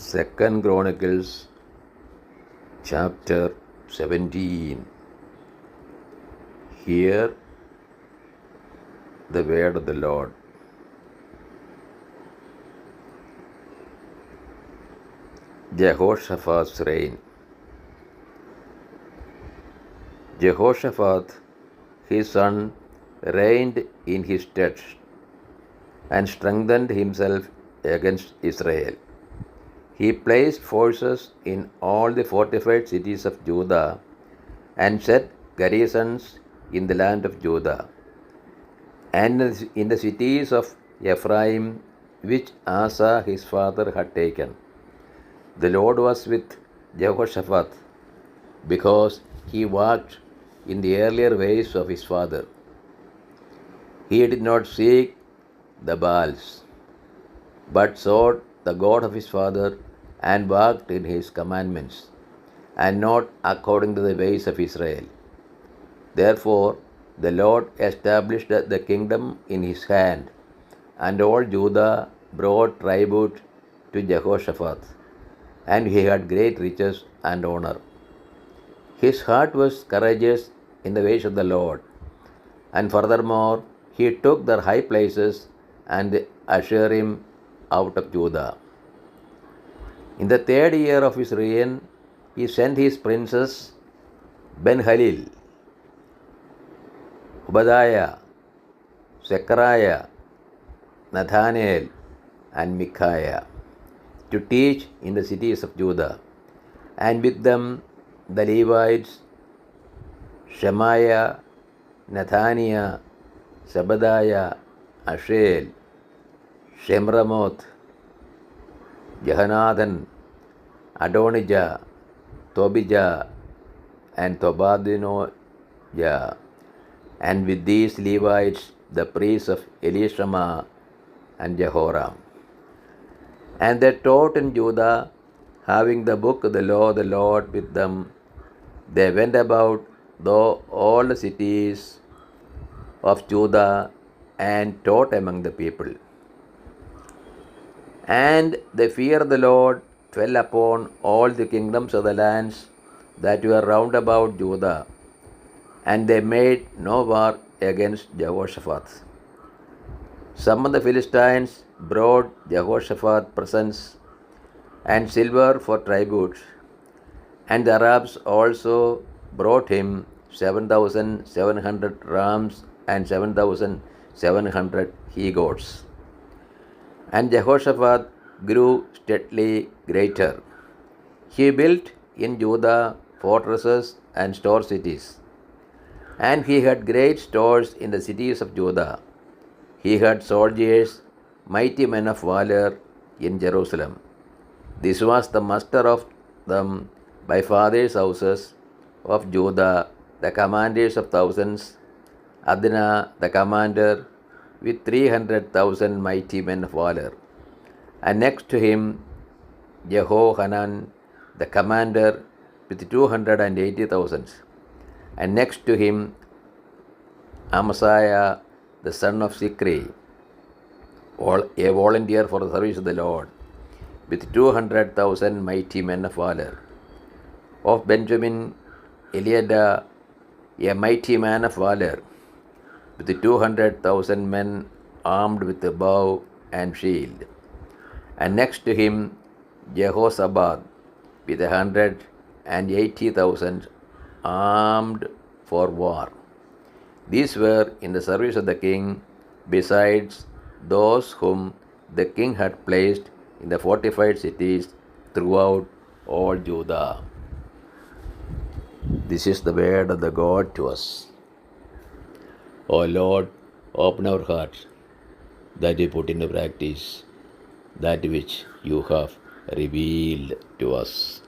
Second Chronicles chapter 17. Hear the word of the Lord. Jehoshaphat's reign. Jehoshaphat, his son, reigned in his stead and strengthened himself against Israel. He placed forces in all the fortified cities of Judah and set garrisons in the land of Judah and in the cities of Ephraim, which Asa his father had taken. The Lord was with Jehoshaphat because he walked in the earlier ways of his father. He did not seek the Baals, but sought the God of his father and walked in his commandments, and not according to the ways of Israel. Therefore, the Lord established the kingdom in his hand, and all Judah brought tribute to Jehoshaphat, and he had great riches and honor. His heart was courageous in the ways of the Lord, and furthermore, he took the high places and the Asherim out of Judah. In the third year of his reign, he sent his princes Ben-Halil, Obadiah, Zechariah, Nathanael, and Micaiah to teach in the cities of Judah, and with them the Levites Shemaiah, Nathaniah, Zebadiah, Ashael, Shemramoth, Jehonathan, Adonijah, Tobijah, and Tobadinojah, and with these Levites the priests of Elishama and Jehoram. And they taught in Judah, having the book of the law of the Lord with them. They went about through all the cities of Judah and taught among the people. And the fear of the Lord fell upon all the kingdoms of the lands that were round about Judah, and they made no war against Jehoshaphat. Some of the Philistines brought Jehoshaphat presents and silver for tribute, and the Arabs also brought him 7,700 rams and 7,700 he-goats. And Jehoshaphat grew steadily greater. He built in Judah fortresses and store cities, and he had great stores in the cities of Judah. He had soldiers, mighty men of valor in Jerusalem. This was the muster of them by fathers' houses of Judah, the commanders of thousands, Adnah the commander, with 300,000 mighty men of valor, and next to him Jehohanan the commander with 280,000, and next to him Amasiah the son of Sikri, a volunteer for the service of the Lord, with 200,000 mighty men of valor. Of Benjamin, Eliada, a mighty man of valor, with 200,000 men armed with a bow and shield. And next to him Jehozabad, with 180,000 armed for war. These were in the service of the king, besides those whom the king had placed in the fortified cities throughout all Judah. This is the word of the God to us. O Lord, open our hearts that we put into practice that which you have revealed to us.